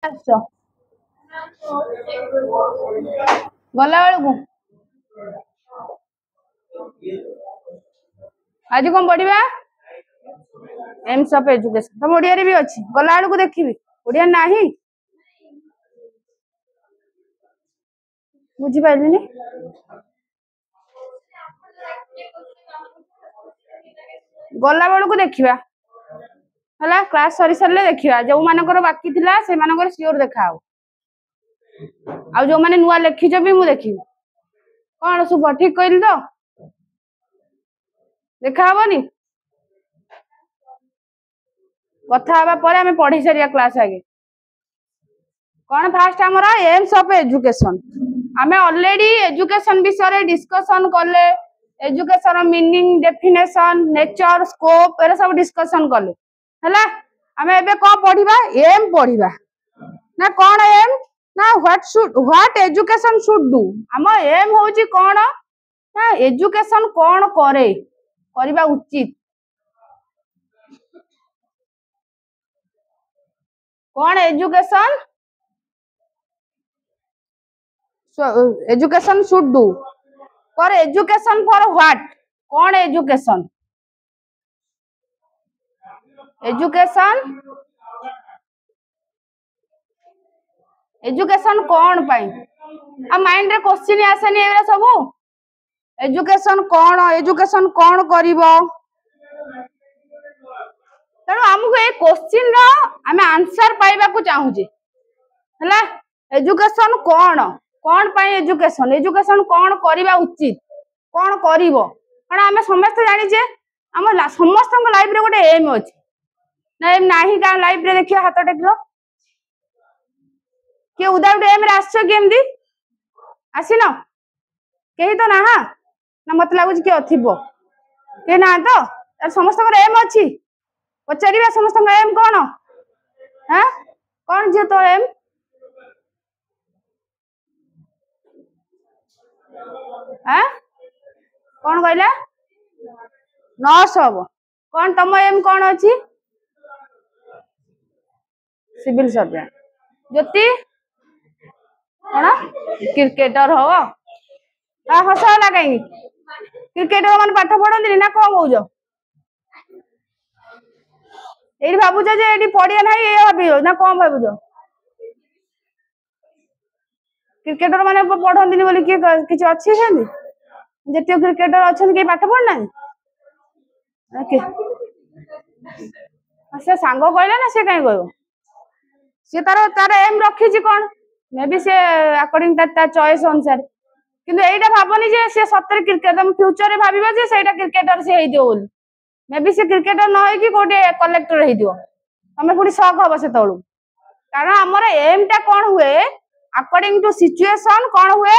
आसो गला बेलू आज कौन पढ़ा एम्स ऑफ एजुकेशन तुम ओडिया भी अच्छी गला बेलू देखी ओडिया नाही बुझी पाइलिनी गला बेलू देखा है क्लास सरी सारे देखा जो मानकर बाकी थिला से मानकर सियोर देखा आ जो माने नुआ लिखिच भी मु देखी कौन शुभ ठीक कहली तो देखा हबनी कथा हवा पर आमे पढ़ी सारिया क्लास आगे कौन फास्ट आमर एम्स ऑफ एजुकेशन आमे ऑलरेडी एजुकेशन विषय डिस्कशन कले education meaning definition nature scope era सब डिस्कशन कले हला आमे एबे को पढ़िबा एम पढ़िबा ना कौन एम ना व्हाट एजुकेशन शुड डू आम एम होची कौन ना एजुकेशन कौन करे करबा उचित कौन education education should do for education for what कौन एजुकेशन एजुकेशन एजुकेशन कौन पाई आ माइंड रे क्वेश्चन आसेनी एरा सब एजुकेशन कौन करिवो तेणु आमको ए क्वेश्चन रो आमे आंसर पाइबा को चाहूजे हला एजुकेशन कौन पाई एजुकेशन कौन करिबा उचित कौन करिवो कारण आमे समस्त जानि जे हम समस्त लाइफ रे गोटे एम अछि ना एम नाही का लाइफ रे देखियो हाथ टेकलो के उदाउट एम रे आछो केमदी आसीनो केही तो ना ना मत लागुच के थिबो के ना तो समस्त एम अछि पचारिबा समस्त एम कौन हां कौन जे तो एम हां कौन कहला नर्स हबो कौन तम एम कौन अछि सिविल सर्जन ज्योति कौन क्रिकेटर हो हस है कहीं क्रिकेटर मान पाठ पढ़ती ना कौन कौच ये भावुच जे पड़िया ना ये भाव ना कौन भावुच क्रिकेटर माने पढ़ती बोली किसी अच्छी जिते क्रिकेटर अच्छा कहीं पाठ पढ़ना से सांग कहला ना से कहीं कह सी तार तार एम रखी कौन मे बी से अकॉर्डिंग चॉइस अनुसार किंतु एटा भावनी जे से सत्तर क्रिकेट तुम फ्यूचर रे भाबिबा जे सेटा क्रिकेटर से हेइदियो बोली मे बी से क्रिकेटर न होई कि कोटे कलेक्टर हेइदियो तमे पुनी शक हबो से तळु कारण हमर एम टा कोन हुए अकॉर्डिंग टू सिचुएशन कोन हुए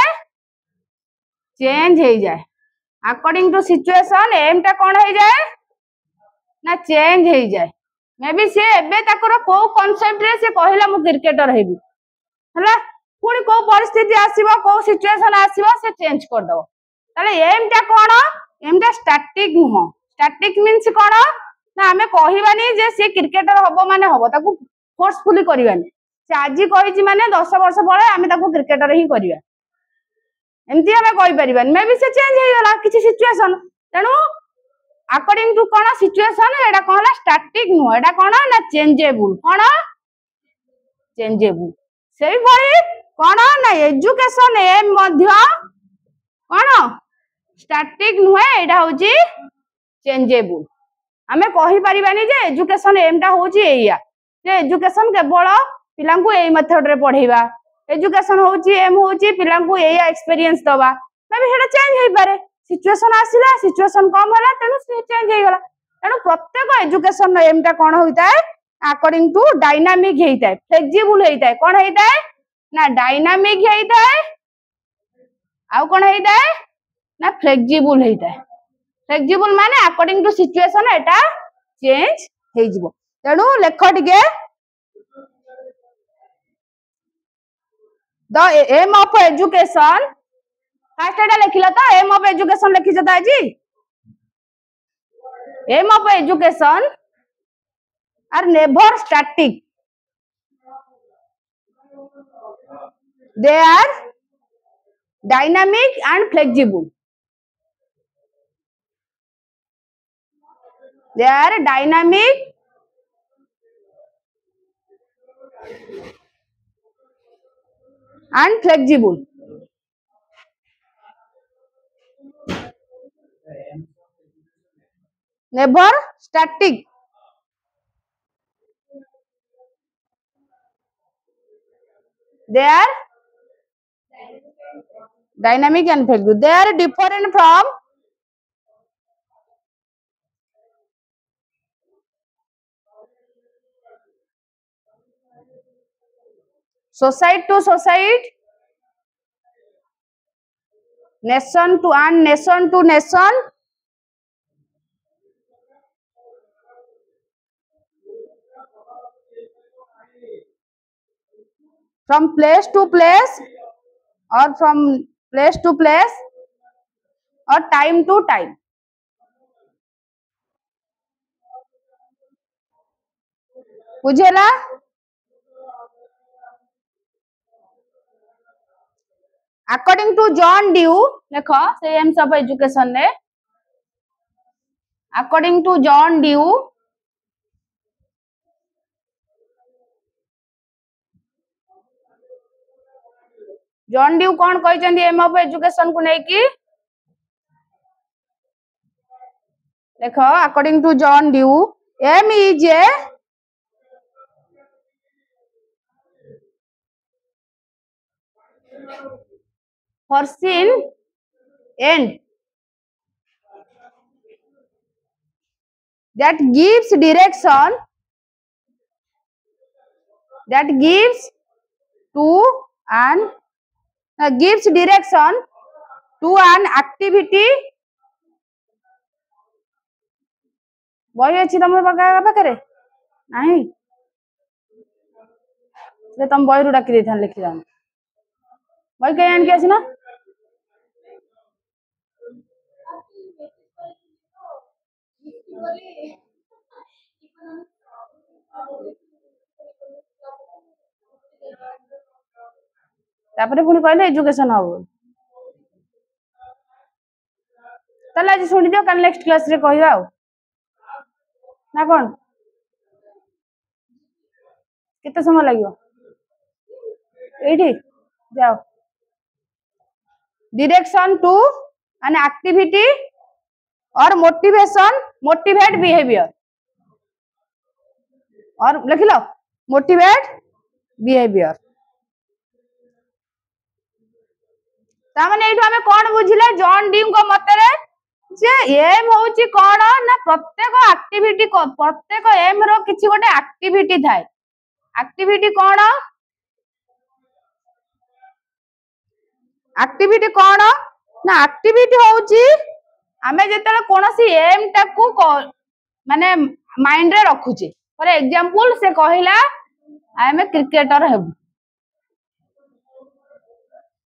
चेंज हे जाए अकॉर्डिंग टू सिचुएशन एम टा कोन हे जाए ना चेंज हे जाए मे बी से एबे ताकर को कांसेप्ट रे से कहला मु क्रिकेटर हेबी हला पुणी को परिस्थिति आसीबो को सिचुएशन आसीबो से चेंज कर दबो ताले एम टा कोन एम टा स्टैटिक नुह स्टैटिक मींस कोन ना हमें कहिबानी जे से क्रिकेटर हबो माने हबो ताकू फोर्सफुली करिबानी से आजी कहिछि माने 10 वर्ष परे हमें ताकू क्रिकेटर ही करिया एमती हमें कहि परिबानी मे बी से चेंज हे गला किछि सिचुएशन तेनु अकॉर्डिंग टू कोन सिचुएशन एडा कोन स्टैटिक नुह एडा कोन ना चेंजेबल कोन चेंजेबल सेही परी कोन ना एजुकेशन एम मध्य कोन स्टैटिक नुह एडा होची चेंजेबल हमें कहि परिबानी जे एजुकेशन एम टा होची एया जे एजुकेशन केवल पिलांकु एई मेथड रे पढेबा एजुकेशन होची एम होची पिलांकु एया एक्सपीरियंस दबा मे भी हेडा चेंज हे पारे सिचुएशन आसिला सिचुएशन कम होला तेनु से चेंज हे गला तेनु प्रत्येक एजुकेशन एम टा कोन होइता है अकॉर्डिंग टू डायनामिक हेइता है फ्लेक्सिबल हेइता है कोन हेइता है ना डायनामिक हेइता है आउ कोन हेइता है ना फ्लेक्सिबल हेइता है फ्लेक्सिबल माने अकॉर्डिंग टू सिचुएशन एटा चेंज हे जिवो तेनु लेख टिके the aim of education first एटा लिखिला तो एम ऑफ एजुकेशन लिखिछ त आजी aim of education are never static they are dynamic and flexible. They are dynamic and flexible. Never static. They are dynamic and flexible. They are different from society to society, nation to and nation to nation, from place to place, or from place to place, or time to time. बुझेला? According to John Dewey, देखो से aims of education ने according to John Dewey, John Dewey कौन कहते aim of education को लेकिन देखो according to John Dewey aim is a foreseen end that gives direction to an activity. बही अच्छी तुम पाखे नहीं तुम बही रू डाकी दे लिखी जाओ बही कहीं आनिक आसना तापर पुणी कहले एजुकेशन हम ताले आज सुनी दियो काल नेक्स्ट क्लास रे कहबा ना कौन कितने समय लगे ये जाओ direction to an activity or motivate behavior और लिख लो motivate behavior तामाने एठो हमें कोन बुझिले जॉन ड्यू को मतरे जे एम होउची कोन ना प्रत्येक एक्टिविटी को प्रत्येक एम रो किछि गोटे एक्टिविटी थाए एक्टिविटी कोन ना एक्टिविटी होउची हमें जेतले कोनसी एम टाकू माने माइंड रे रखुचे फॉर एग्जांपल से कहिला आई एम ए क्रिकेटर हेबू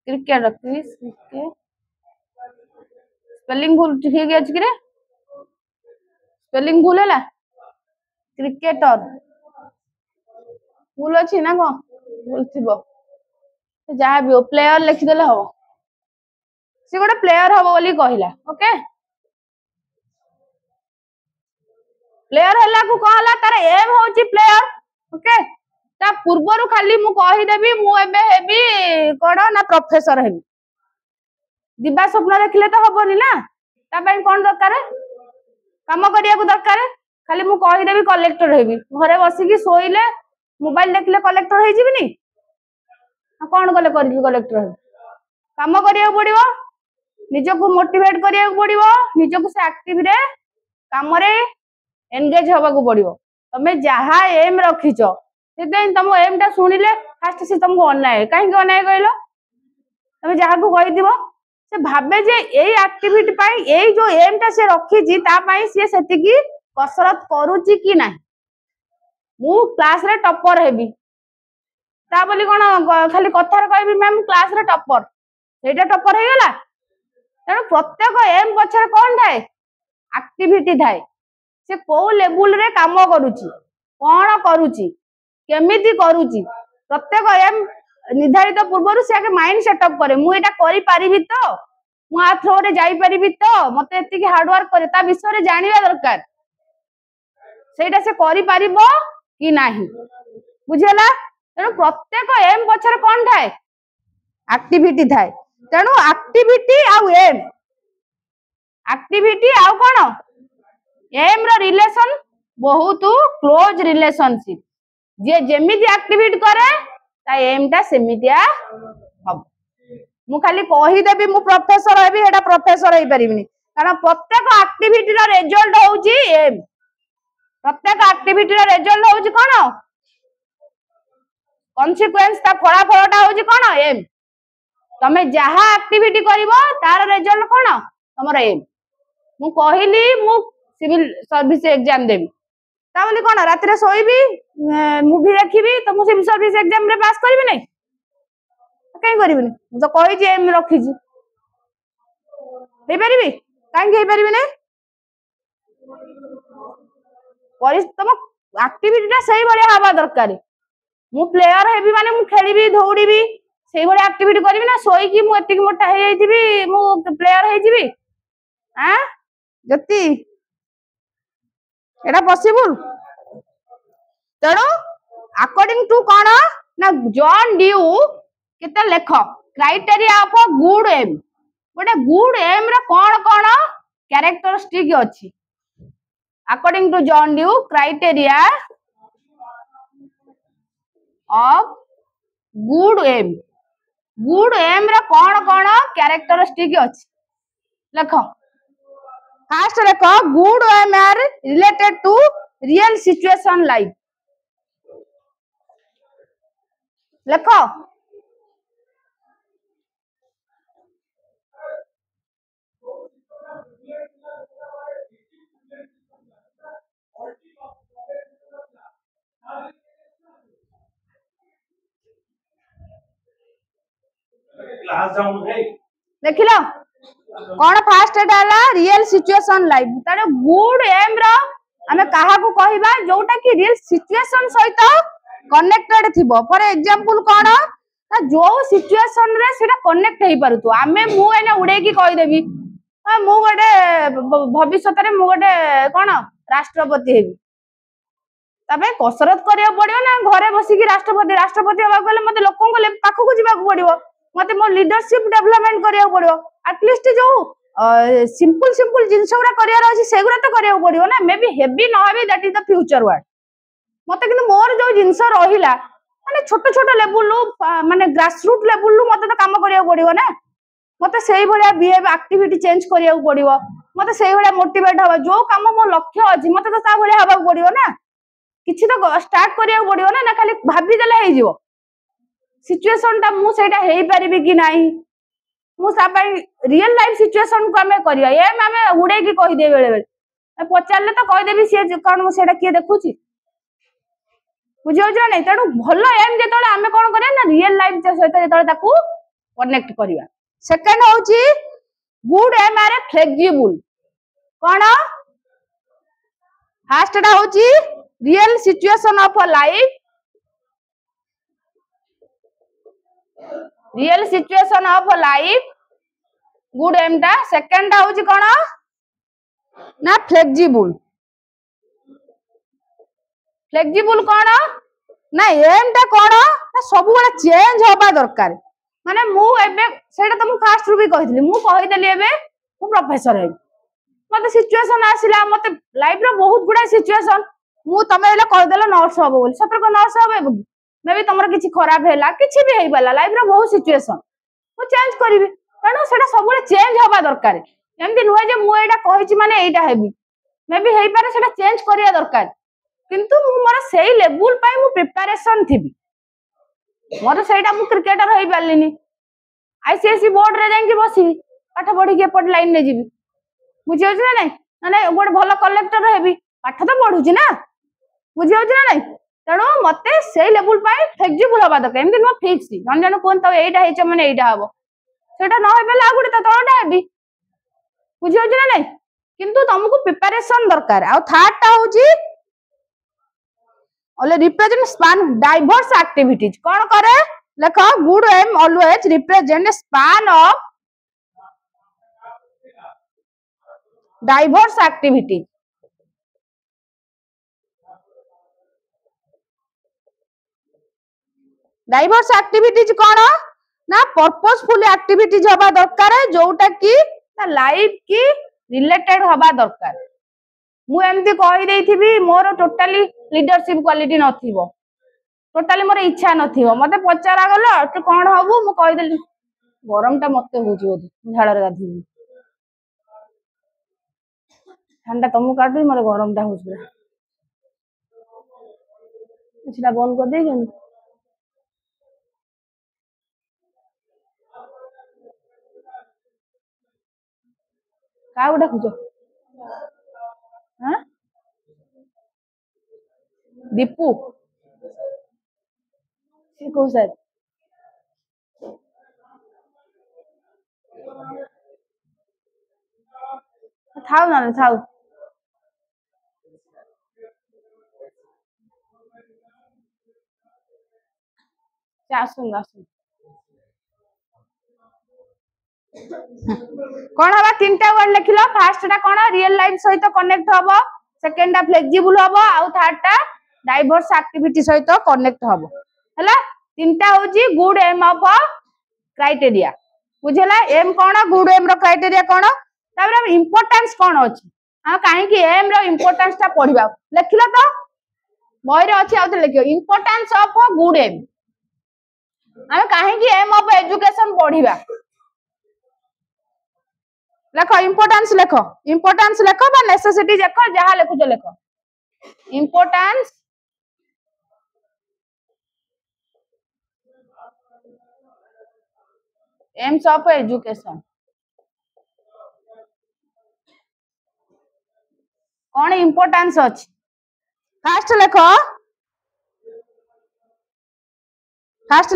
क्रिकेटर प्लीज स्पेलिंग भूल ठीक अछि कि रे स्पेलिंग भूल हैला क्रिकेटर भूल अछि ना को भूल थिबो जहाँ भी हो प्लेयर लिखिदेले हम सी गोटे प्लेयर हम बोली कहला ओके प्लेयर हला को कहला तार एम होची प्लेयर ओके ता पूर्वरु खाली मु कहि देबी मु एबे हेबी कोन ना प्रोफेसर हेबी दिबा स्वप्न देखले तो हबनी ना ता पई कोन दरकार काम करिया को दरकार खाली मु कहि देबी कलेक्टर हेबी घरे बसी की सोइले मोबाइल देखले कलेक्टर हे जिबिनी कौन कले कलेक्टर काम करिया पड़िबो निजको मोटिवेट करिया पड़िबो निजको से एक्टिव रे काम रे एंगेज होबा को पड़िबो तमे जहा एम रखिचो सेते तुम एम टा सुनिले फास्ट से तुमको अनाए काहे अनाए कहलो तमे जहा को कहि दिबो से भाबे जे एई एक्टिविटी पाई एई जो एम टा से रखिची ता पाई से सेति की कसरत करूची कि नाही मु क्लास रे टॉपर हेबी ता बोली कोन खाली कथार कहबी मैम क्लास रे टॉपर सेटा टॉपर हे गेला तेणु प्रत्येक एम पछर कोन थाए एक्टिविटी थाए से को लेवल रे काम करूची कोन करूची केमिति करूची प्रत्येक एम निर्धारित पूर्व से आगे माइंड सेटअप करे मु एटा करि परिबि तो मु आ थ्रो रे जाई परिबि तो मते एति की हार्ड वर्क करे ता विषय रे जानिबा दरकार सेटा से करि परिबो कि नाही बुझेला तेणु प्रत्येक एम पछर कोन थाए एक्टिविटी थाए तेणु एक्टिविटी आउ एम एक्टिविटी आउ कोन एम रो रिलेशन बहुत क्लोज रिलेशनशिप जे जेमिति एक्टिविटी करे ता एम ता सेमितिया हम मु खाली कहि देबी मु प्रोफेसर हेबी एटा प्रोफेसर हेई परिबिनी कारण प्रत्येक एक्टिविटी रो रिजल्ट होउची एम प्रत्येक एक्टिविटी रो रिजल्ट होउची कोन कॉन्सिक्वेंस ता फलाफलटा होउची कोन एम तमे जहा एक्टिविटी करिवो तार रिजल्ट कोन हमर एम मु कहिली मु सिविल सर्विस एग्जाम देबी ता बोली कोन रात रे सोईबी मूवी देखिबी तो मु सिविल सर्विस एग्जाम रे पास करबी नै कहीं करबी नै तो कहि जे एम रखी जी हे परबी काहे हे परबी नै परिस्तम एक्टिविटी ता सही बळे हवा दरकार मु प्लेयर हेबी माने मु खेलीबी दौड़ीबी सेही बळे एक्टिविटी करबी ना सोई की मु एति मोटा हे जाईतिबी मु प्लेयर हे जिबी हां जति एटा पॉसिबल तेणु अकॉर्डिंग टू कौन ना जॉन ड्यू केते लेख क्राइटेरिया ऑफ गुड एम गोटे गुड एम रे कौन कौन कैरेक्टरिस्टिक अछि according to John Dewey criteria of good aim रे कौन कौन कैरेक्टरिस्टिक अछि लेख फर्स्ट लेख good aim are related to real situation life लेख देखिलो कौन फास्ट डाला रियल सिचुएशन लाइफ तारे गुड एम रो हमें काहा को कहिबा जोटा कि रियल सिचुएशन सहित कनेक्टेड थिबो फॉर एग्जांपल कौन ना जो सिचुएशन रे सेटा कनेक्ट हेई पारुतो आमे मु एने उडे की कहि देबी मु गोटे भविष्य रे मु गोटे कौन राष्ट्रपति हेबी तबे कसरत करिया पड़ियो ना घरे बसी की राष्ट्रपति हवा गले मते लोकन को पाखु को जिबा पड़ियो मते मो लीडरशिप डेवलपमेंट करिया पड़ियो एटलीस्ट जो सिंपल जिंस गुरा करियार अछि सेगुरा तो करिया पड़ियो ना मे बी हेवी न heavy that is the future word मते किंतु मोर जो जिंस रहिला माने छोट लेवल लु माने ग्रास रूट लेवल लु मते तो काम करिया पड़ियो ना मते सेही भलिया बिहेव एक्टिविटी चेंज करिया पड़ियो मते सेही भलिया मोटिवेट हवा जो काम मो लक्ष्य अछि मते तो ता भलिया हवा पड़ियो ना किछि तो स्टार्ट करिया पड़ियो ना खाली भाबी देले हे जिवो सिचुएशन ता मु सेटा हेई परिबी कि नाही मु साबाई रियल लाइफ सिचुएशन को हमें करिया एम हमें उड़े की कहि दे बेले बेले पचारले तो कहि देबी से कोन मु सेटा किए देखुची बुझियो जे नै तडू भलो एम जेतले हमें कोन करिया ना रियल लाइफ सहित जेतले ताकू कनेक्ट करिया सेकंड होची गुड एम आर फ्लेक्सिबल कोन फर्स्ट टा होची real situation of life real situation of life good aim टा सेकंड टा होची कोन ना फ्लेक्सिबल कोन ना एम टा कोन ना सब बळे चेंज होबा दरकार माने मु एबे सेटा त मु फास्ट रु भी कहितली मु कहितली एबे मु प्रोफेसर हे मते सिचुएशन आसिला मते लाइफ रे बहुत गुडा सिचुएशन मु तमे एले कहि देला नर्स होबो बोली सतर को नर्स होबे मे भी तमरो किछि खराब हैला किछि भी हेइबाला लाइफ रे बहुत सिचुएशन मु चेंज करबी कारणो सेटा सब बळे चेंज होबा दरकार एमती नुहे जे मु एटा कहिछि माने एटा हेबी मे भी हेइ पारे सेटा चेंज करिया दरकार किंतु मु मोर सेही लेवल पाई मु प्रिपरेशन थिबी मोर सेटा मु क्रिकेटर हेइ पालिनी आईसीएसई बोर्ड रे जांकी बसी पाठ पढी के पड लाइन ने जीबी बुझियो जे नै माने गोटे भलो कलेक्टर हेबी पाठ तो पढुची ना बुझियो जे नै तेणु मते सेही लेवल पाई फ्लेक्सिबल हबा दरकार एमती नो फिक्स जन जन कोन त एटा हेच माने एटा हबो सेटा न हेबे ला गुडी त तळटा हेबी बुझियो जे नै किंतु तुमको प्रिपरेशन दरकार आ थर्ड टा होची ओले रिप्रेजेंट स्पान डाइवर्स एक्टिविटीज कोन करे लेखो good aim always represent span of diverse activity. Diverse activities कौन ना पर्पसफुल एक्टिविटीज हवा दरकार जोटा कि लाइफ की रिलेटेड हवा दरकार। मु एमती कहि देथिबी मोर टोटली लीडरशिप क्वालिटी नथिबो, टोटली मोर इच्छा नथिबो, मते पचारा गलो तू कोन हबु मु कहि देली गरमटा मते होजी बोली झाड़र गाधी ठंडा तुमको काटू मते गरमटा होजी इसला बंद कर दे जन का उडा खुजो हां दीपू से को सर थाउ ना थाउ आसुन आसुन कौन हवा तीनटा वर्ड लिखिलो फर्स्ट टा कौन रियल लाइफ सहित कनेक्ट हबो, सेकंड टा फ्लेक्सिबल हबो आउ थर्ड टा डाइवर्स एक्टिविटी सहित कनेक्ट हबो हैला। तीनटा होजी गुड एम ऑफ क्राइटेरिया बुझला। एम कौन गुड एम रो क्राइटेरिया कौन तापर इंपोर्टेंस कौन अछि आ काहे कि एम रो इंपोर्टेंस टा पढिबा लिखिलो तो बही रे अछि आउते लिखियो इंपोर्टेंस ऑफ गुड एम आ काहे कि एम ऑफ एजुकेशन पढिबा लेखो इंपोर्टेंस लेखो बा नेसेसिटी लेखो जहां लेखो जो लेखो इंपोर्टेंस एम्स ऑफ एजुकेशन कौन इंपोर्टेंस अछि फर्स्ट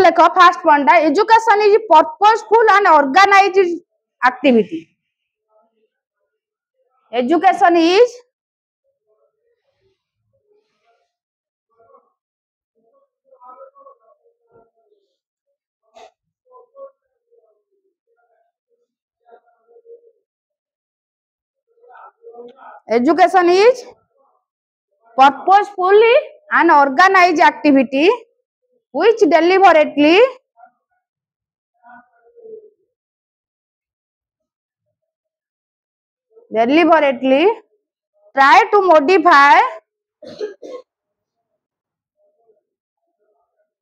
लेखो first point education is purposeful and organised activity. Education is purposefully and organized activity which deliberately try to modify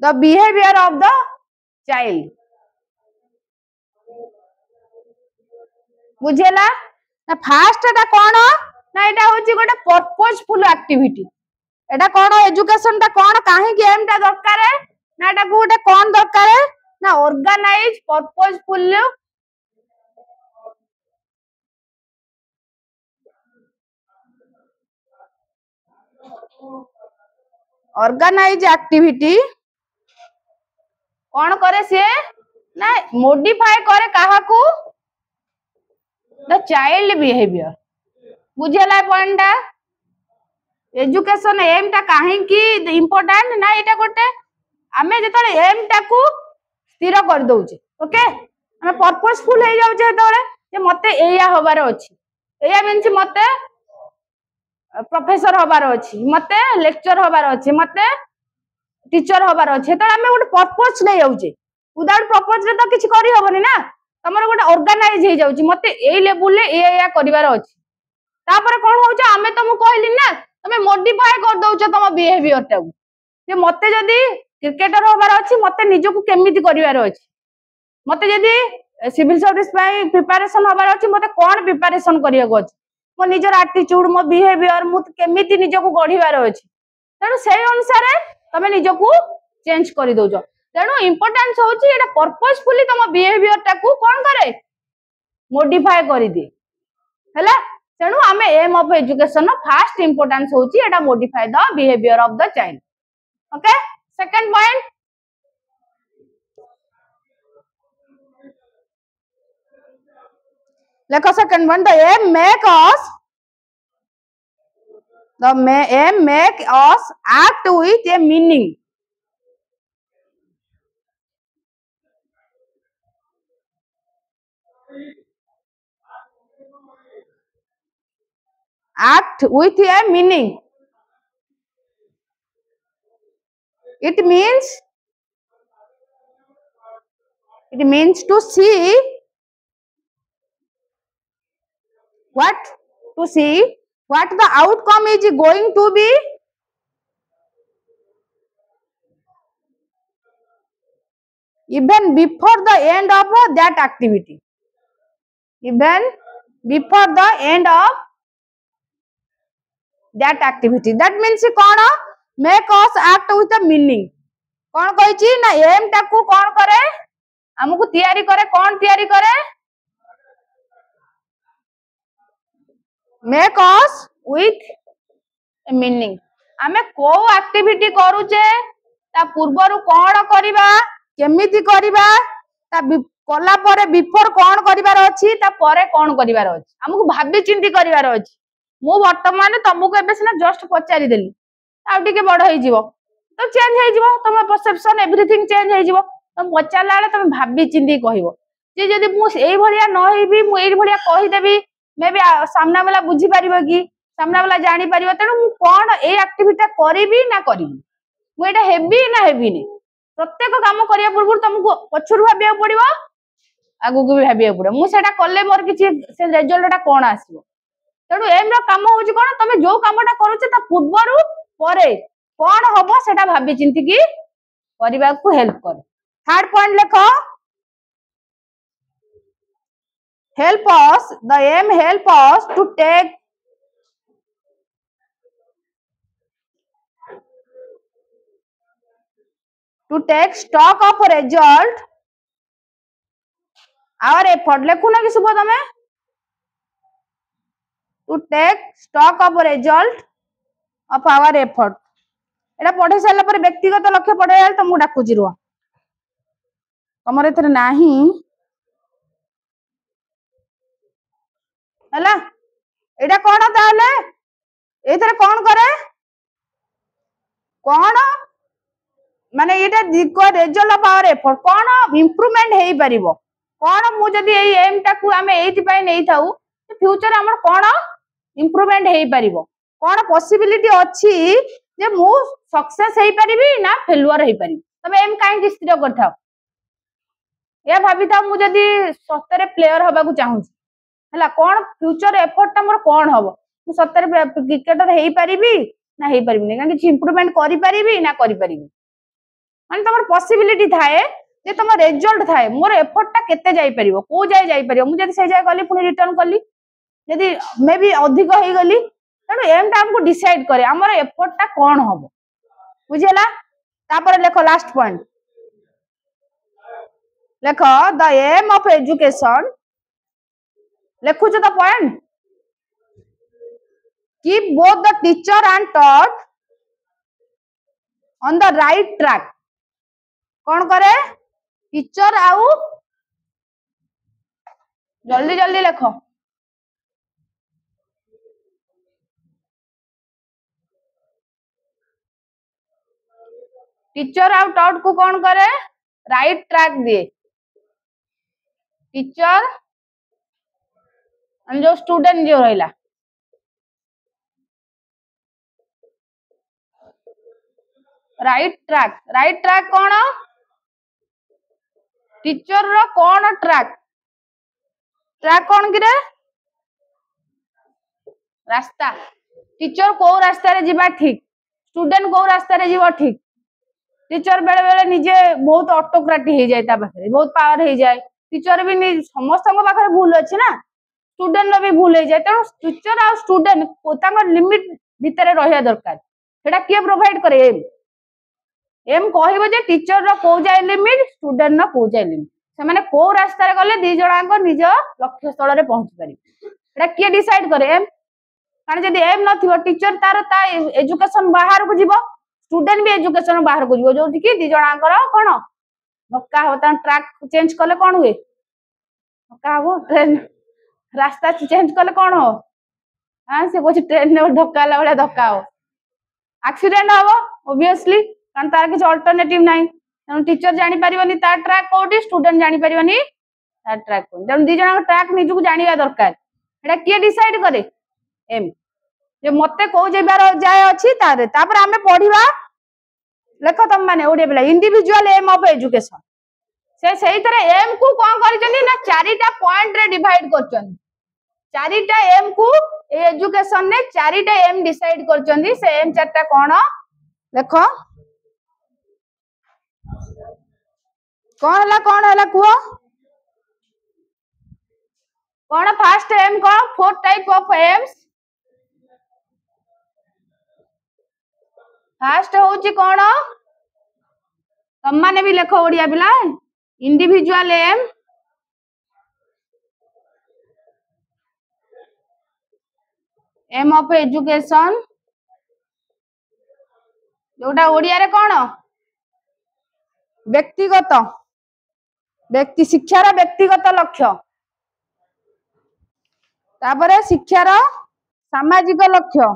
the behavior of the child। बुझेला ना फास्ट टा कोन ना एटा होची गोटे purposeful activity एटा कोन education टा कोन काहे कि एम टा दरकार ना एटा गोटे कोन दरकार ना ऑर्गेनाइज पर्पसफुल ऑर्गेनाइज एक्टिविटी कौन करे से ना मॉडिफाई करे काहा को द चाइल्ड बिहेवियर बुझेला पॉइंट टा एजुकेशन एम टा काहे की इंपोर्टेंट ना एटा गोटे आमे जेतले एम टा को स्थिर कर दोचे ओके आमे पर्पसफुल हे जाउचे जेतले जे मते एया होबार अछि एया मींस मते प्रोफेसर होबार अछि मते लेक्चर होबार अछि मते टीचर होबार अछि त आमे गोटे पर्पस नै जाउचे विदाउट पर्पस रे तो किछ करि होबनी ना तमरो गोटे ऑर्गेनाइज हे जाउची मते ए लेवल ले एया करिवार अछि तापर कोन होउचे आमे तुम कहली ना तमे मॉडिफाई कर दोउचे तम बिहेवियर टा जे मते जदी क्रिकेटर होबार अछि मते निजको केमिति करिवार अछि मते जदी सिविल सर्विस पई प्रिपरेशन होबार अछि मते कोन प्रिपरेशन करिया को अछि मो निजर एटीट्यूड मो बिहेवियर मु केमिति निजको गढिवार अछि तेनु सेही अनुसार तमे निजको चेंज करि दोउचो तेनु इंपोर्टेंस होची एटा पर्पसफुली तम बिहेवियर टा को कोन करे मॉडिफाई करि दे हैला। तेनु आमे aim of education first importance होची एटा modify the behaviour of the child okay. Second point लेखो second point the aim make us act with a meaning act with a meaning. It means to see what what the outcome is going to be even before the end of that activity. Even before the end of that activity. That means कौन make us act with a meaning. कौन कही ना M टाकू कौन करे हमको तैयारी करे कौन तैयारी करे make us with a meaning. आमे को एक्टिविटी करूचे ता पूर्वरु कौन करिबा केमिति करिबा ता कला परे बिफोर कौन करिवार अछि ता परे कौन करिवार अछि हमको भाबी चिंती करिवार अछि मु वर्तमान तुमको एबे सिना जस्ट पचारि देली आ टिके बड़ होई जीवो तो चेंज होई जीवो तुम परसेप्शन एवरीथिंग चेंज होई जीवो तुम पचारला बेले तुम भाबी चिंती कहइबो जे जदी मु एई भलिया न हेबी मु एई भलिया कहि देबी मे बी सामना वाला बुझी परिबो कि सामना वाला जानि परिबो तेनु मु कोन ए एक्टिविटी करिबी ना करिबी मु एटा हेबी ना हेबी ने प्रत्येक काम करिया पूर्व तुमको पछरु भाबिया पड़िबो आगु को भी भाबिया पड़िबो मु सेटा करले मोर किछि से रिजल्टटा कोन आसीबो तेनु एम रो काम होउची कोन तमे जो कामटा करूछ ता पूर्वरु परे कोन होबो सेटा भाबी चिंती की परिबा को हेल्प करे थर्ड पॉइंट लेखो help us the aim help us to take stock of result our effort लेखु ना कि सुबह तमे to take stock of result of our effort एटा पढे साला पर व्यक्तिगत लक्ष्य पढे यार तुमको डाकुची रुआ तमरे एथरे नाही हला एटा कोन ताले एथरे कोन करे कोन माने एटा दिको रिजल्ट ऑफ आवर एफर्ट कोन इंप्रूवमेंट हेई परिबो कोन मु जदी एई एम टाकू आमे एथि पय नै थाउ फ्यूचर हमर कोन इंप्रूवमेंट हेई परिबो कोन पॉसिबिलिटी अछि जे मु सक्सेस हेई परिबी ना फेलुअर हेई परिबी तमे एम काई कि स्थिर करथाओ या भाबी था मु जदी सत्तरे प्लेयर होबा को चाहू हला कोन फ्यूचर एफर्ट हमर कोन होबो मु सत्तरे क्रिकेटर हेई परिबी ना हेई परिबी नै कि इंप्रूवमेंट करि परिबी ना करि परिबी माने तमर पॉसिबिलिटी थाए जे तम रिजल्ट थाए मोर एफर्टटा केते जाई परिबो को जाई परिबो मु जदी से जाय गली पुनी रिटर्न करली जदी मे बी अधिक होई गली तनो एम टा हमको डिसाइड करे हमर एफर्टटा कोन होबो बुझिला तापर लेखो लास्ट पॉइंट लेखो द एम ऑफ एजुकेशन लेखु छ the point keep both the teacher and taught on the right track कौन करे टीचर आउ जल्दी जल्दी लेखो टीचर आउ टॉट को कौन करे राइट ट्रैक दिए टीचर जो स्टूडेंट जो रहिला राइट ट्रैक कौन टीचर रो कौन ट्रैक कौन कि रे रास्ता टीचर को रास्ता रे जीवा ठीक स्टूडेंट को रास्ता रे जीवा ठीक टीचर बेले बेले निजे बहुत ऑटोक्रेटिक हो जाए ता पाखरे बहुत पावर हो जाए टीचर भी समस्त को पाखरे भूल अछि ना स्टूडेंट रो भी भूल हो जाए त टीचर आ स्टूडेंट तांको लिमिट भितरे रहिया दरकार सेटा के प्रोवाइड करे एम कहबो जे टीचर रो को जाय लिमिट स्टूडेंट रो को जाय लिमिट से माने को रास्ता रे गले दी जणाको निज लक्ष्य स्थल रे पहुंच पारि सेटा के डिसाइड करे एम कारण जदी एम नथिबो टीचर तार ता एजुकेशन बाहर को जीवो स्टूडेंट भी एजुकेशन बाहर को जीवो जो कि दी जणाकर कोन धक्का हो ता ट्रैक चेंज करले कोन हुए धक्का हो ट्रेन रास्ता चेंज करले कोन हो हां से कुछ ट्रेन ने धक्का ला वाला धक्का हो एक्सीडेंट हो ऑब्वियसली कारण तार किछ अल्टरनेटिव नाही टीचर जानि परिबनी ता ट्रैक कोठी स्टूडेंट जानि परिबनी ट्रैक तेणु दी जन ट्रैक निजक जाना दरकार एटा किए डिसाइड करे एम जे मते को जेबार जाय अछि तापर आमे पढ़िबा लेख तुम माने ओडिया पिला इंडिविजुअल एम ऑफ एजुकेशन से सही तरह एम को कोन करिसनी ना चारिटा पॉइंट रे डिवाइड करछन चारिटा एम को एजुकेशन ने चारिटा एम डिसाइड करछन से एम चारटा कोन देखो कौन हला कुह कौन फास्ट एम कौन 4 टाइप ऑफ एम्स फास्ट होची कौन तुम माने भी लेखो ओडिया पिला इंडिविजुअल एम ऑफ एजुकेशन जोटा ओडिया रे कौन व्यक्तिगत व्यक्ति शिक्षार व्यक्तिगत लक्ष्य तापरे शिक्षार सामाजिक लक्ष्य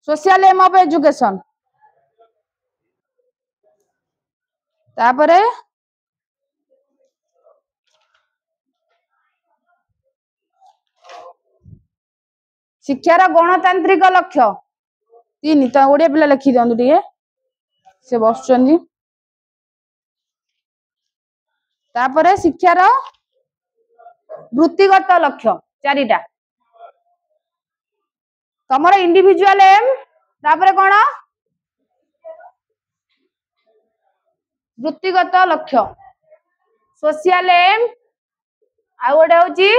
सोशल एम ऑफ एजुकेशन तापरे शिक्षार गणतांत्रिक लक्ष्य तीन तो ओडिया पिला लिखि दियंतु टिके से बसचंदी तापरे शिक्षार वृत्तिगत लक्ष्य चारिटा तमर इंडिविजुअल एम तापरे कोन वृत्तिगत लक्ष्य सोशल एम आ गोटे होची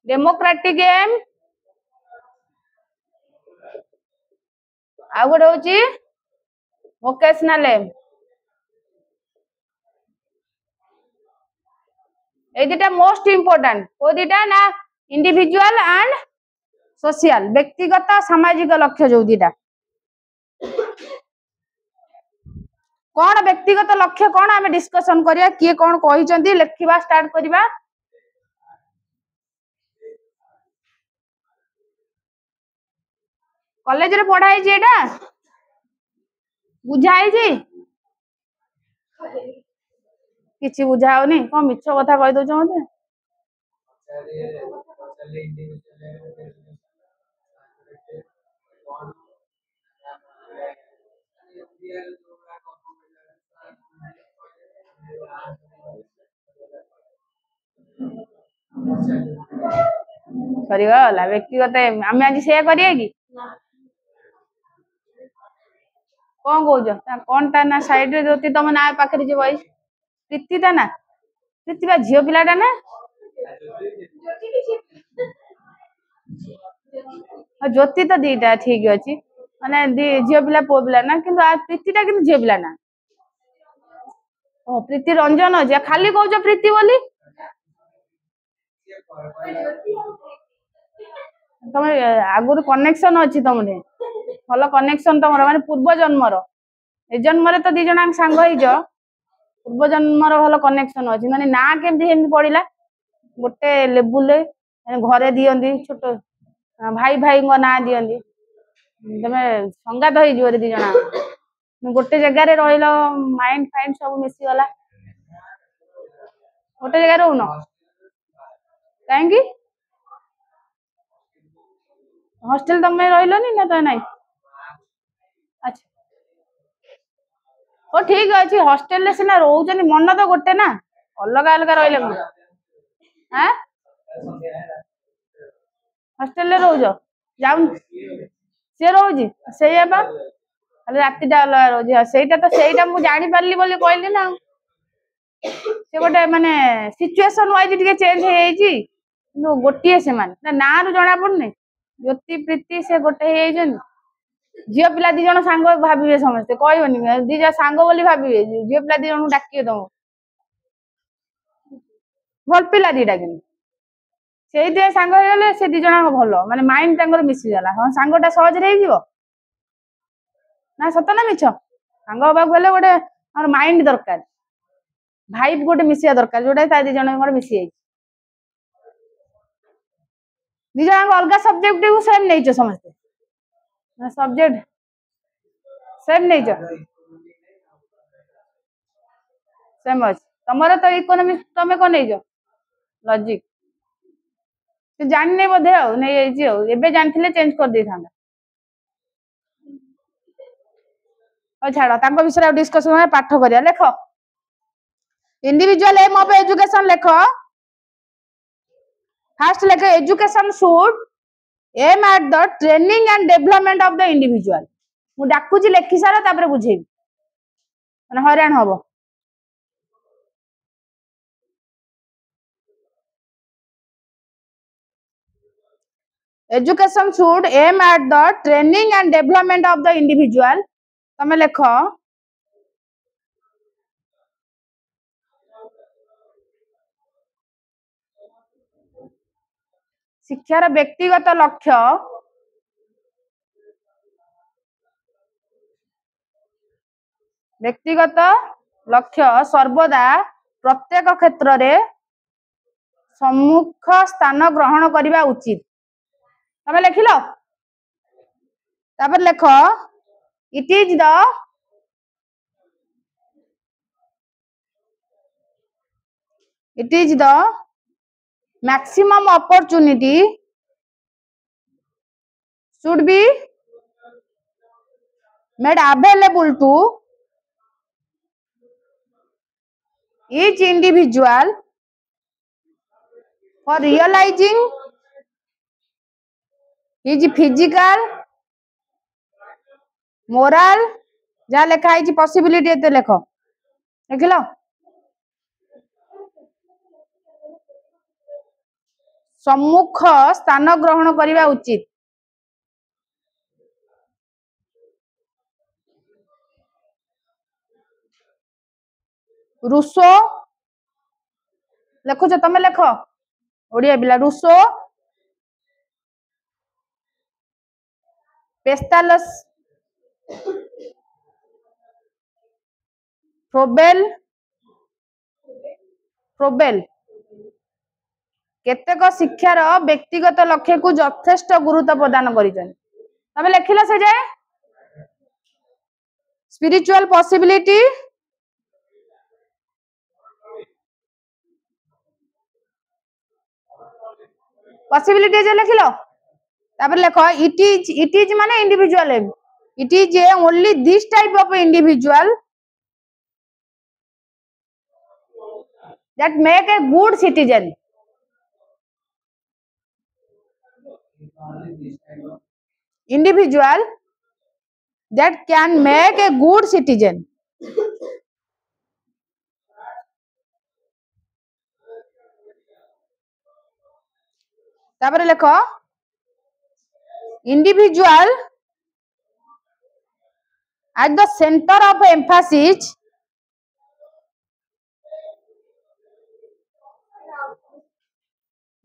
डेमोक्रेटिक एम आ गोटे होची वोकेशनल एम ए दुटा मोस्ट इंपोर्टेंट को दुटा ना इंडिविजुअल एंड सोशल व्यक्तिगत सामाजिक लक्ष्य जो दुटा कौन व्यक्तिगत लक्ष्य कौन आमे डिस्कशन करिया किए कौन कहिसंती लेखिबा स्टार्ट करिबा कॉलेज रे पढ़ाई जे एटा बुझाई जी किछि बुझाओनी कोन मिछ कथा कहि दो छ मते सरी गला व्यक्तिगत आमे आज शेयर करिए कि कौन कौच कौन ता ना साइड रे ज्योति तुम ना पाखरे जे भाई प्रीति ता ना प्रीति बा झियो पिलाटा ना ज्योति तो दीटा ठीक अछि माने झियो पिला पो पिला ना किंतु आ प्रीतिटा किंतु झियो पिला ना ओ प्रीति रंजन अछि खाली कहउछ प्रीति बोली तुम आगुर कनेक्शन अच्छी तुमने भल कनेक्शन तुम माने पूर्व जन्मर ए जन्म तो दी जना सांग पूर्व जन्मर भल कनेक्शन अच्छी माने ना केमती पड़िला गोटे लेवुल घरे दियंती छोट भाई भाई ना दियंती तमे संगात हो दी जना गोटे जगार रही माइंड फाइंड सब मिसी गला गोटे जगह रोन कहीं हॉस्टल तुम रही ना तो नहीं अच्छा ओ ठीक अच्छे हॉस्टल सीना रोचन मन तो गोटे ना अलग अलग रही हाँ हॉस्टल रोज जाऊन सी रोज से रातिटा अलग रोज से मुझे जानी पार्ली कहली ना से गोटे माने सिचुएशन वाइज टिके चेंज हो जाइए गोटे से ना रु जना पड़ने ज्योति प्रीति से गोटे झील पिला दी जन सांग भावे समस्ते कहनी दी जन सांग बोली भावे झील पिला दी जन डाकिए तुम भल पिला दीटा कि सांग हो से दी जन भल माने माइंड मिसीगला हाँ सांगटा सहज ना सत ना मिछ सांग हवा गले गोटे माइंड दरकार भाइब गोटे मिसिया दरकार जोटा दी जन मिसी जाए दी जन अलग सब्जेक्ट को सेम नहीं समस्ते सब्जेक्ट सेम नहीं सेम अच्छे तमर तो इकोनॉमिक्स तमे को नहीं जो लॉजिक से जानने बोधे आ नहीं आइजी आ एबे जानथिले चेंज कर दे थांदा ओ छाड़ तांको विषय डिस्कशन में पाठ करिया लेख इंडिविजुअल एम ऑफ एजुकेशन लेख फर्स्ट लेख education should aim at the training and development of the individual मु डाकुची लेखि सारा तापर बुझेबी माने हैरान हबो education should aim at the training and development of the individual तमे लेख शिक्षार व्यक्तिगत लक्ष्य सर्वदा प्रत्येक क्षेत्र रे सम्मुख स्थान ग्रहण करने उचित तमे लिखिल तापर लेख it is the maximum opportunity should be made available to each individual for realizing his physical moral जहाँ लेखा है पॉसिबिलिटी एते लेख लिखिल सम्मुख स्थान ग्रहण करने उचित रूसो लेखुच तमे लेख ओडिया बिला रूसो पेस्टालस फ्रोबेल केतेक शिक्षार व्यक्तिगत लक्ष्य को यथेष्ट गुरुत्व प्रदान करिसेन तमे लिखिला से जाय स्पिरिचुअल पॉसिबिलिटी पॉसिबिलिटी जे लिखिलो तापर लेख इट इज माने individual it is only this type of individual that make a good citizen individual that can make a good citizen तापर लेख individual at the center of emphasis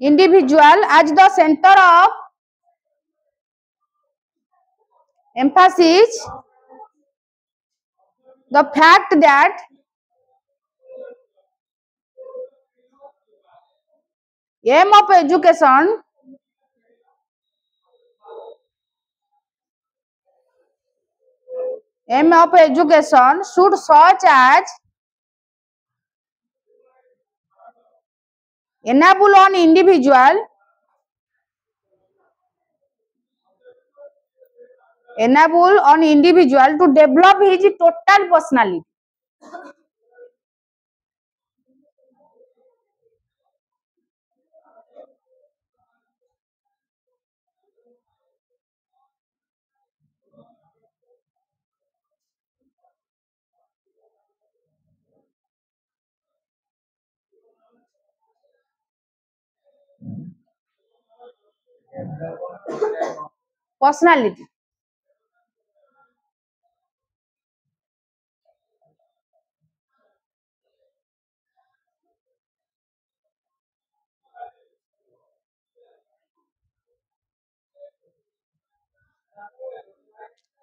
individual as the center of emphasis the fact that aim of education should such as enable on individual to develop his total personality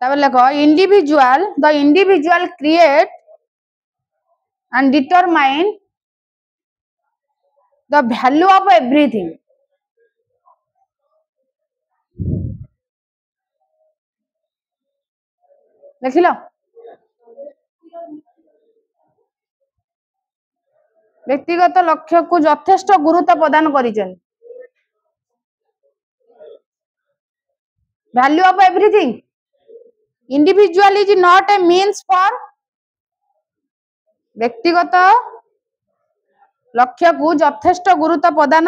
तापर लेख the individual create and determine the value of everything लिखिल व्यक्तिगत लक्ष्य को यथेष्ट गुरुत्व प्रदान करिसेन value of everything individual is not a means for व्यक्तिगत लक्ष्य को यथेष्ट गुरुत्व प्रदान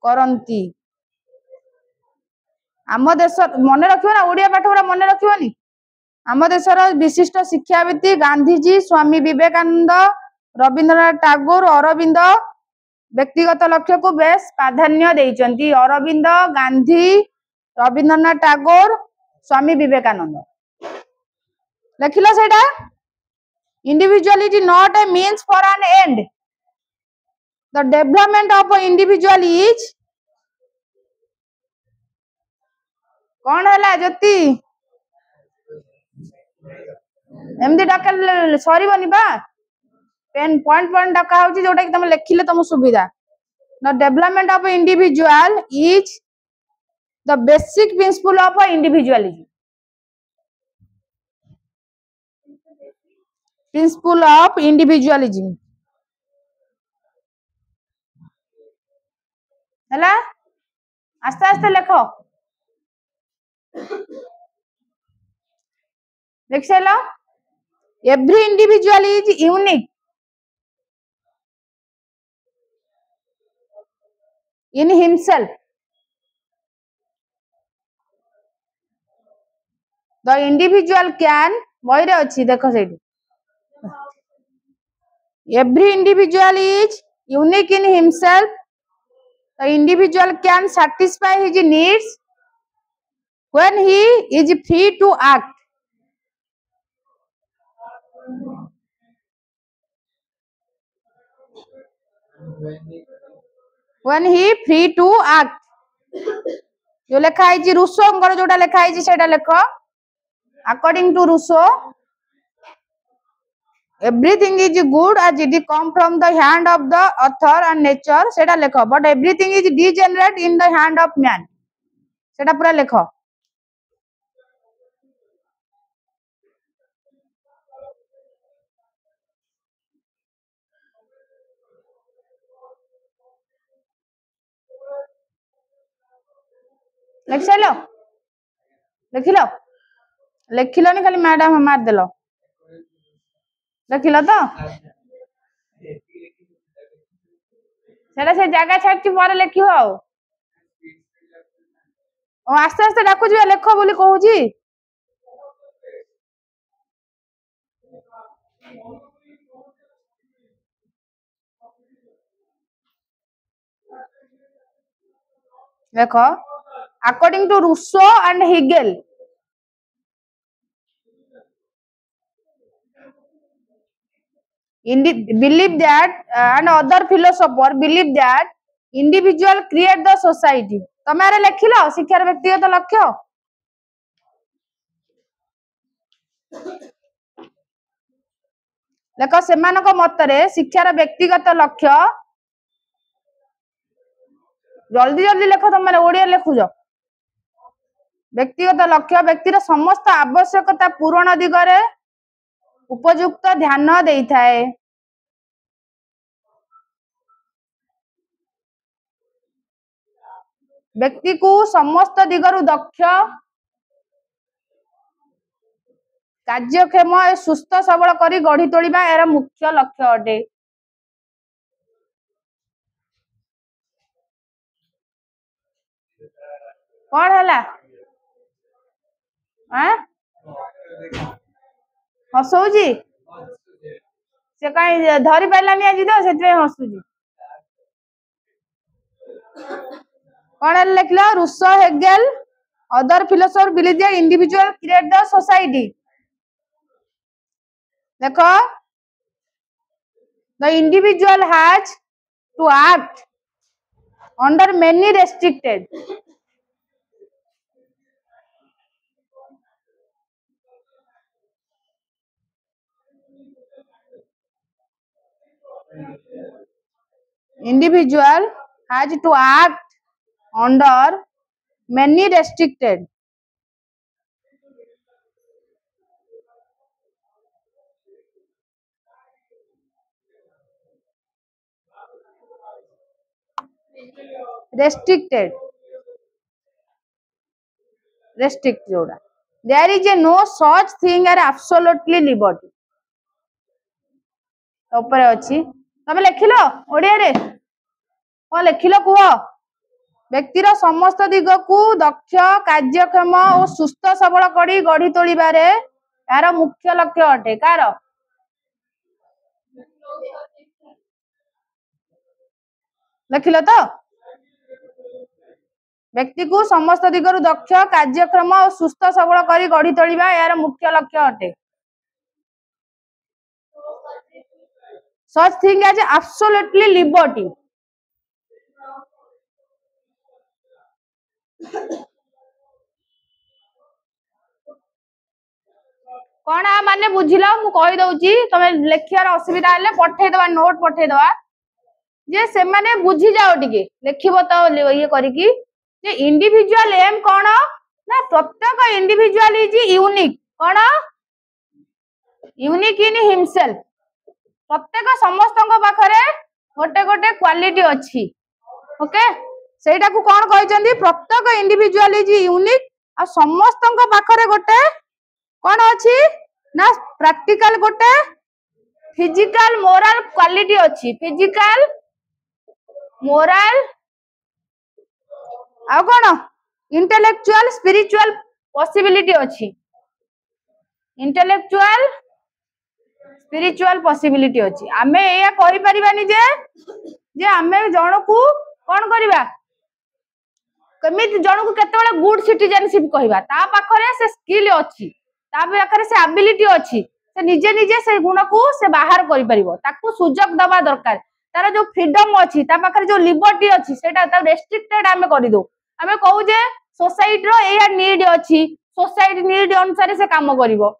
करंती आम देश मन रखियो ना ओडिया पाठ पूरा मन रखियोनी आम देशर विशिष्ट शिक्षाविद गांधीजी स्वामी विवेकानंद रवींद्रनाथ टैगोर अरविंद व्यक्तिगत लक्ष्य को बेस प्राधान्य देइचंती अरविंद गांधी रवींद्रनाथ टैगोर स्वामी विवेकानंद लिखिल सेटा individuality not a means for an end the development of individual is कौन है ज्योति एमती डकल सरीबनी बा पेन पॉइंट पॉइंट डका होची जोटा कि तुम लिखिले तुम सुविधा the development of individual is the basic principle of individualism principle of individualism हैला आस्ते आस्ते लिखो लिख silo every individual is unique in himself the individual can बहिरे अच्छी देखो सेठी every individual is unique in himself the individual can satisfy his needs when he is free to act when he free to act जो लेखा है रूसोंगर जोटा लेखा है सेटा लेख according to Rousseau everything is good as it come from the hand of the author and nature सेटा लेख but everything is degenerate in the hand of man सेटा पूरा लेख लिख साइलो लिखिलो लिखिलोनी खाली मैडम मार देलो लिखिलो तो सेटा से जगह छाड़ची पर लिखियो आस्ते आस्ते डाकुची लेख बोली कहूची देखो according to Rousseau and Hegel believe that and other philosopher believe that individual create the society तमेरे लिखिलो शिक्षार व्यक्तिगत लक्ष्य देखो सेमानक मतरे शिक्षार व्यक्तिगत लक्ष्य जल्दी जल्दी लेख तुम मैंने ओडिया लिखुज व्यक्तिगत लक्ष्य व्यक्तिर समस्त आवश्यकता पूरण दिगरे उपयुक्त ध्यान देइथाए व्यक्ति को समस्त दिगरु दक्ष कार्यक्षम सुस्थ सबल करी गढ़ी तोड़िबा एरा मुख्य लक्ष्य अटे कौन हैला हसौजी से कहीं धरी पाइलानी आज तो से हसुजी कौन लिखल Rousseau Hegel other philosopher believe that individual create the society देखो the individual has to act under many restricted individual has to act under many restricted restricted restrict जोड़ा there is a no such thing as absolutely liberty ऊपर अच्छी तमे लिखिलो ओडिया रे कौन लिखिलो कुह व्यक्तिर समस्त दिग को दक्ष कार्यक्षम और सुस्थ सबल करी गढ़ी तोलिबारे यार मुख्य लक्ष्य अटे कार लिखिलो तो व्यक्ति को समस्त दिगरु दक्ष कार्यक्षम और सुस्थ सबल करी गढ़ी तोलिबा यार मुख्य लक्ष्य अटे such thing as absolutely liberty कौन आ माने बुझिलो मु कहि दउची तमे लेखियार असुविधा हेले पठे दवा नोट पठे दवा जे से माने बुझी जाओ टिके लेखिबो तो ये करी कि जे इंडिविजुअल एम कोन ना प्रत्येक individual is unique cone unique in himself प्रत्येक समस्तଙ୍କ पाखरे गोटे गोटे क्वालिटी अछि ओके सेटा को कोन कहजंदी प्रत्येक इंडिविजुअल इज यूनिक आ समस्तଙ୍କ पाखरे गोटे कोन अछि ना प्रैक्टिकल गोटे फिजिकल मोरल क्वालिटी अछि फिजिकल मोरल आ कोन इंटेलेक्चुअल स्पिरिचुअल पॉसिबिलिटी अछि इंटेलेक्चुअल स्पिरिचुअल पॉसिबिलिटी अछि आमे एया कहि परिबानी जे आमे जण को कोन करबा कमित जण को केतेबेले गुड सिटीजनशिप कहबा ता पाखरे से स्किल अछि ता पाखरे से एबिलिटी अछि से निजे निजे से गुण को से बाहर करि परिबो ताकू सुजग दबा दरकार तार जो फ्रीडम अछि ता पाखरे जो लिबर्टी अछि सेटा ता रेस्ट्रिक्टेड आमे करि दो आमे कहू जे सोसाइटी रो एया नीड अछि सोसाइटी नीड अनुसार से काम करिवो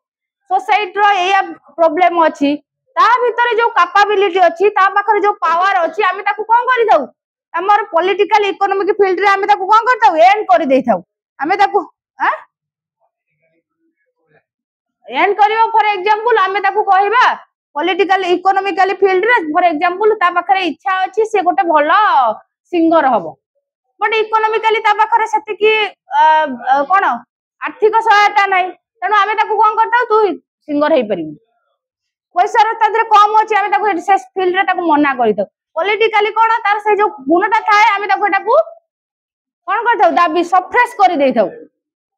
सोसाइटी रो एया प्रॉब्लम अछि ता भीतर जो कैपेबिलिटी अछि ता पाखरे जो पावर अछि आमे ताकू कोन करि दउ हमर पॉलिटिकल इकोनॉमिक फील्ड रे आमे ताकू कोन करताउ एंड करि देथाउ आमे ताकू एंड करिवो फॉर एग्जांपल आमे ताकू कहिबा पॉलिटिकल इकोनॉमिकली फील्ड रे फॉर एग्जांपल ता पाखरे इच्छा अछि से गोटे भलो सिंगर हबो बट इकोनॉमिकली ता पाखरे सेति की कोन आर्थिक सहायता नै तनो आमे ताकू कोन करताउ तू सिंगर हेई परिबी पैसा रे तादरे कम अछि आमे ताकू से फील्ड रे ताकू मना करितो पॉलिटिकली कोन तार से जो गुणटा थाए आमे ताकू एटाकू कोन करताउ दाबी सफ्रेश करि देथाउ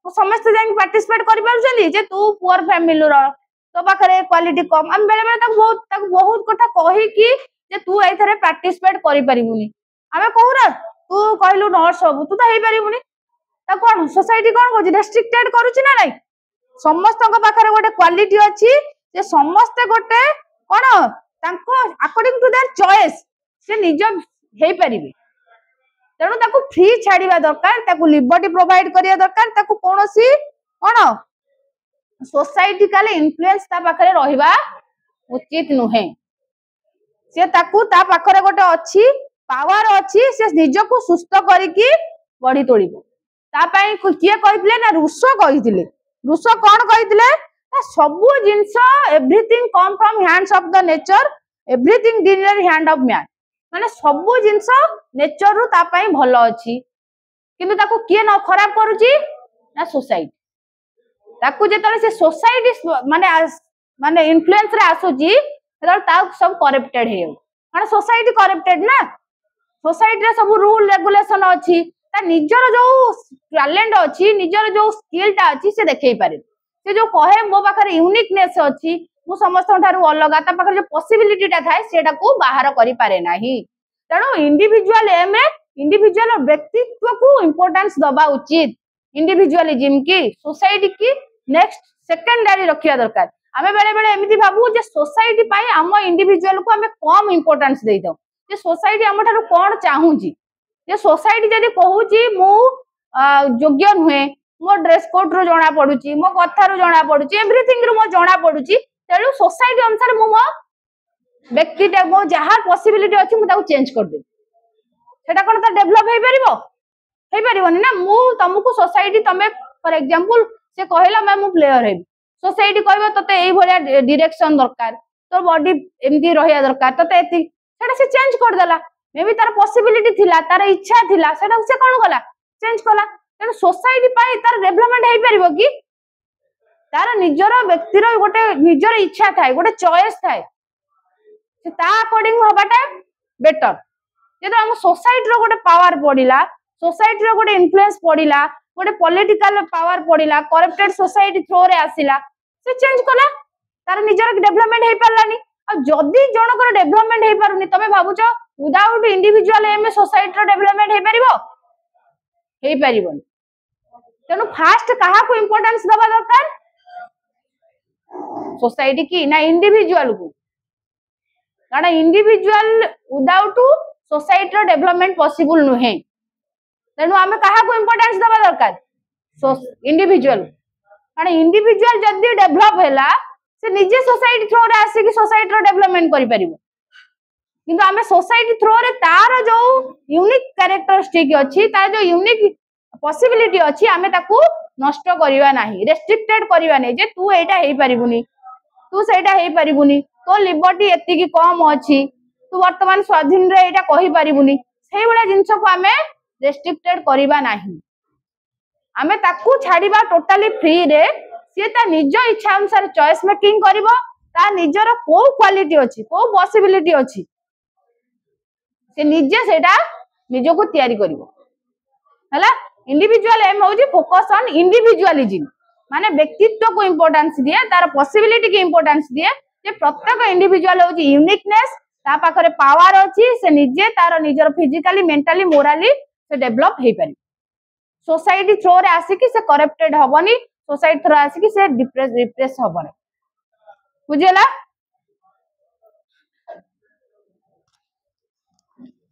तो समस्त जाई पार्टिसिपेट करि पारुछन्ती जे तू पुअर फैमिली रो तो पाखरे क्वालिटी कम हम बेले बेले ताकू बहुत कथा कहि कि जे तू एथरे पार्टिसिपेट करि परिबुनी आमे कहू रा तू कहलु नर्स हबु तू तो हेई परिबुनी ता कोन सोसाइटी कोन होजी रेस्ट्रिक्टेड करूची ना नै समस्तଙ୍କ पाखरे गोटे क्वालिटी अछि जे समस्त गोटे कोन तांको अकॉर्डिंग टू देयर चॉइस से निज हेई परिबे तेणु ताकू फ्री छाड़िबा दरकार ताकू लिबर्टी प्रोवाइड करिया दरकार ताकू कोनोसी कोन सोसाइटिकल इन्फ्लुएंस ता पाखरे रहिबा उचित नुहे से ताकू ता पाखरे गोटे अछि पावर अछि से निज को सुस्त करिकि गढी तोलिबो ता पई किए कहितले ना रूसो कहितले रूसो कोन कहितले सबु जिंस everything come from hands of the nature everything in the hand of man माने सबु जिंस नेचर रु ता पई भलो अछि किंतु ताकू किए न खराब करूची ना सोसाइटी ताकू जेतले से सोसाइटी माने इन्फ्लुएंस रे आसुची तेल ता सब करप्टेड हे माने सोसाइटी करप्टेड ना सोसाइटी रे सब रूल रेगुलेशन अछि ता निजर जो टैलेंट अछि निजर जो स्किल ता अछि से देखै पारे से जो कहे मो पाखरे यूनिकनेस अछि मु समस्त ठारू अलगा ता पाखरे जो पॉसिबिलिटी ता थाए सेटा को बाहर करि पारे नाही तणो इंडिविजुअल एम इंडिविजुअल व्यक्तित्व को इंपोर्टेंस दबा उचित इंडिविजुअलिज्म की सोसाइटी की नेक्स्ट सेकेंडरी रखिया दरकार आमे बेले बेले एमिति भाबू जे सोसाइटी पाई हम इंडिविजुअल को हमें कम इंपोर्टेंस देई दो जे सोसाइटी हम ठारू कोन चाहूची जे सोसाइटी जदी कहूची मु योग्य नुहे मो ड्रेस कोड रो जणा पडुची मो कथा रो जणा पडुची एवरीथिंग रो मो जणा पडुची तेलु सोसाइटी अनुसार मो व्यक्तिटा मो जहा पॉसिबिलिटी अछि मु ताको चेंज कर दे सेटा कोन ता डेवलप हेई परिबोनी ना मु तुमको सोसाइटी तमे फॉर एग्जांपल से कहला मैं मु प्लेयर हेबी सोसाइटी कहबो तते एई भलिया डायरेक्शन दरकार तो बॉडी एमदी रहिया दरकार तते एति सेटा से चेंज कर देला मे बी तार पॉसिबिलिटी थिला तार इच्छा थिला सेटा से कोन कला चेंज कला तेणु सोसाइटी पाई तार डेवलपमेंट हेई परिबो कि तार निजर व्यक्तिर गोटे निजर इच्छा थाए गोटे चॉइस थाए से ता अकॉर्डिंग होबाटा बेटर जदि हम सोसाइटी रो गोटे पावर पड़िला सोसाइटी रो गोटे इन्फ्लुएंस पड़िला गोटे पॉलिटिकल पावर पड़िला करप्टेड सोसाइटी थ्रो रे आसिला से चेंज कला तार निजर डेवलपमेंट हेई परलानी आ जदि जनकर डेवलपमेंट हेई पारुनी तबे भाबुचो विदाउट इंडिविजुअल एम सोसाइटी रो डेवलपमेंट हेई परिबो हेई परिबोनी तेणु फास्ट कहा को इंपोर्टेंस दबा दरकार सोसाइटी की ना इंडिविजुअल को कारण इंडिविजुअल विदाउट सोसाइटी रो डेवलपमेंट पॉसिबल नुहे तेणु आमे कहा को इंपोर्टेंस दबा दरकार इंडिविजुअल कारण इंडिविजुअल जदि डेवलप हैला से निजे सोसाइटी थ्रो रे आसी कि सोसाइटी रो डेवलपमेंट करि परिबो किंतु आमे सोसाइटी थ्रो रे तार जो यूनिक कैरेक्टरिस्टिक अछि तार जो यूनिक पॉसिबिलिटी अछि आमे ताकू नष्ट करिवा नाही रेस्ट्रिक्टेड करिवा नै जे तू एटा हेई परिबुनी तू सेटा हेई परिबुनी तो लिबर्टी एति की कम अछि तू वर्तमान स्वाधीन रे एटा कहि परिबुनी सेही बडा जिंस को आमे रेस्ट्रिक्टेड करिवा नाही आमे ताकू छाड़ीबा टोटली फ्री रे से ता निज इच्छा अनुसार चॉइस मेकिंग करिवो ता निजर को क्वालिटी अछि को पॉसिबिलिटी अछि से निजे सेटा निजो को तयारी करिवो हला इंडिविजुअल एम होजी फोकस ऑन इंडिविजुअलिज्म माने व्यक्तित्व को इंपोर्टेंस दिए तार पॉसिबिलिटी की इंपोर्टेंस दिए जे प्रत्येक इंडिविजुअल होजी यूनिकनेस ता पाखरे पावर अछि से निजे तार निजर फिजिकली मेंटली मोराली से डेवलप हेई पारि सोसाइटी थ्रो रे आसी कि से करप्टेड हबनी सोसाइटी थ्रो आसी कि से रिप्रेस हबनी बुझेला।